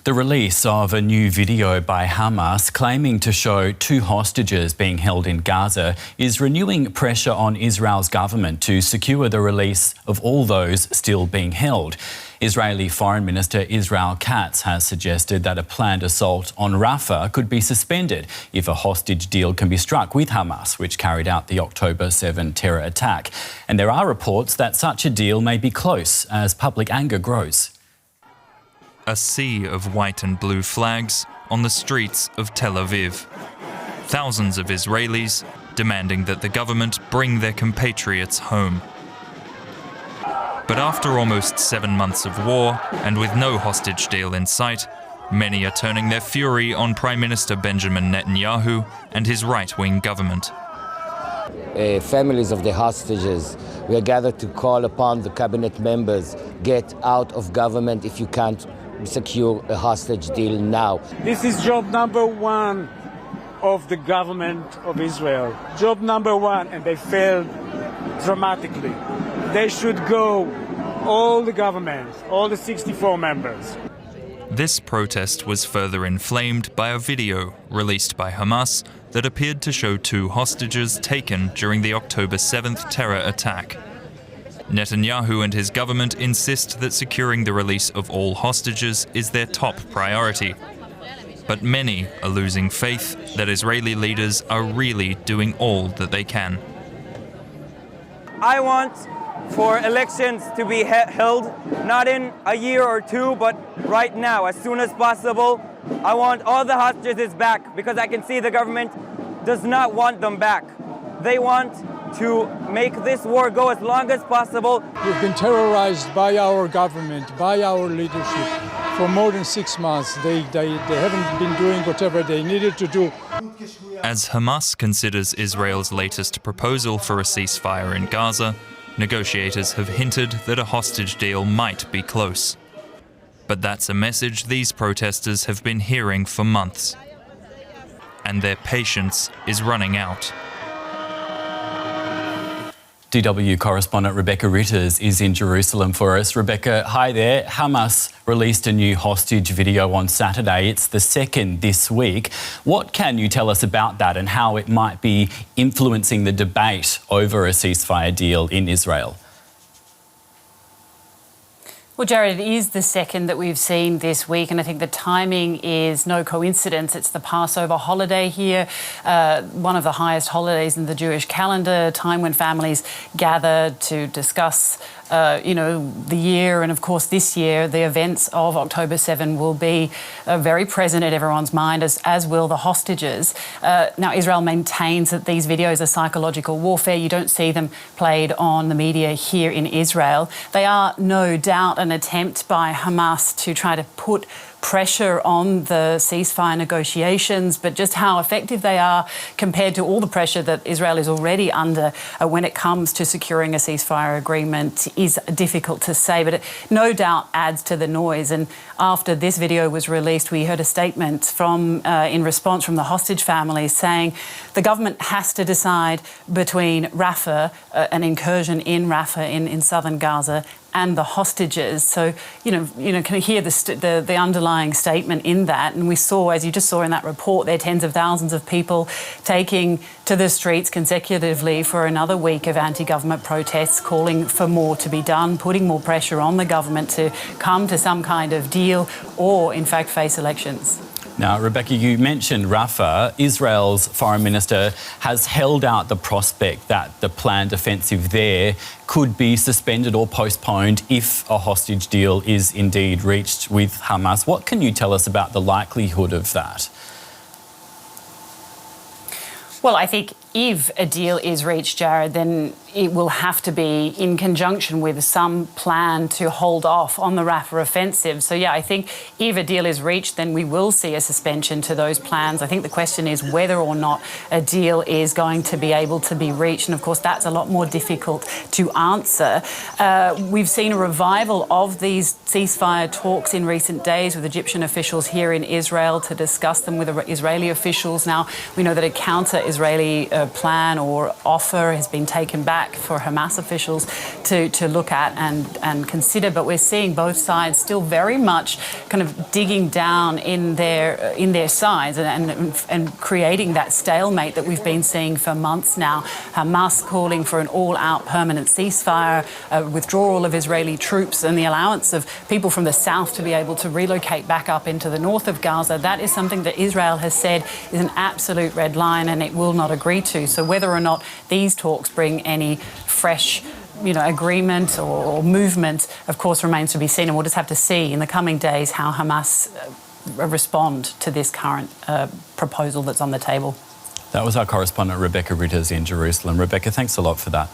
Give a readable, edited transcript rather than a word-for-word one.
The release of a new video by Hamas claiming to show 2 hostages being held in Gaza is renewing pressure on Israel's government to secure the release of all those still being held. Israeli Foreign Minister Israel Katz has suggested that a planned assault on Rafah could be suspended if a hostage deal can be struck with Hamas, which carried out the October 7 terror attack. And there are reports that such a deal may be close as public anger grows. A sea of white and blue flags on the streets of Tel Aviv. Thousands of Israelis demanding that the government bring their compatriots home. But after almost 7 months of war and with no hostage deal in sight, many are turning their fury on Prime Minister Benjamin Netanyahu and his right-wing government. Families of the hostages, we are gathered to call upon the cabinet members, get out of government if you can't secure a hostage deal now. This is job number 1 of the government of Israel. Job number 1, and they failed dramatically. They should go, all the governments, all the 64 members. This protest was further inflamed by a video released by Hamas that appeared to show 2 hostages taken during the October 7th terror attack. Netanyahu and his government insist that securing the release of all hostages is their top priority. But many are losing faith that Israeli leaders are really doing all that they can. I want for elections to be held, not in a year or 2, but right now, as soon as possible. I want all the hostages back because I can see the government does not want them back. They want to make this war go as long as possible. We've been terrorized by our government, by our leadership for more than 6 months. They haven't been doing whatever they needed to do. As Hamas considers Israel's latest proposal for a ceasefire in Gaza, negotiators have hinted that a hostage deal might be close. But that's a message these protesters have been hearing for months. And their patience is running out. DW correspondent Rebecca Ritters is in Jerusalem for us. Rebecca, hi there. Hamas released a new hostage video on Saturday. It's the second this week. What can you tell us about that and how it might be influencing the debate over a ceasefire deal in Israel? Well, Jared, it is the second that we've seen this week, and I think the timing is no coincidence. It's the Passover holiday here, one of the highest holidays in the Jewish calendar, a time when families gather to discuss the year, and of course this year the events of October 7 will be very present in everyone's mind, as will the hostages. Now, Israel maintains that these videos are psychological warfare. You don't see them played on the media here in Israel. They are no doubt an attempt by Hamas to try to put pressure on the ceasefire negotiations, but just how effective they are compared to all the pressure that Israel is already under when it comes to securing a ceasefire agreement is difficult to say, but it no doubt adds to the noise. And after this video was released, we heard a statement in response from the hostage families saying the government has to decide between Rafah, an incursion in Rafah in southern Gaza, and the hostages. So, can hear the underlying statement in that. And we saw, as you just saw in that report, there are tens of thousands of people taking to the streets consecutively for another week of anti-government protests, calling for more to be done, putting more pressure on the government to come to some kind of deal or, in fact, face elections. Now, Rebecca, you mentioned Rafah. Israel's foreign minister has held out the prospect that the planned offensive there could be suspended or postponed if a hostage deal is indeed reached with Hamas. What can you tell us about the likelihood of that? Well, I think if a deal is reached, Jared, then it will have to be in conjunction with some plan to hold off on the Rafah offensive. So, yeah, I think if a deal is reached, then we will see a suspension to those plans. I think the question is whether or not a deal is going to be able to be reached. And, of course, that's a lot more difficult to answer. We've seen a revival of these ceasefire talks in recent days with Egyptian officials here in Israel to discuss them with Israeli officials. Now, we know that a counter-Israeli plan or offer has been taken back for Hamas officials to look at and consider. But we're seeing both sides still very much kind of digging down in their sides and creating that stalemate that we've been seeing for months now. Hamas calling for an all-out permanent ceasefire, withdrawal of Israeli troops and the allowance of people from the south to be able to relocate back up into the north of Gaza. That is something that Israel has said is an absolute red line and it will not agree to. So whether or not these talks bring any fresh agreement or movement, of course, remains to be seen. And we'll just have to see in the coming days how Hamas respond to this current proposal that's on the table. That was our correspondent Rebecca Ritters in Jerusalem. Rebecca, thanks a lot for that.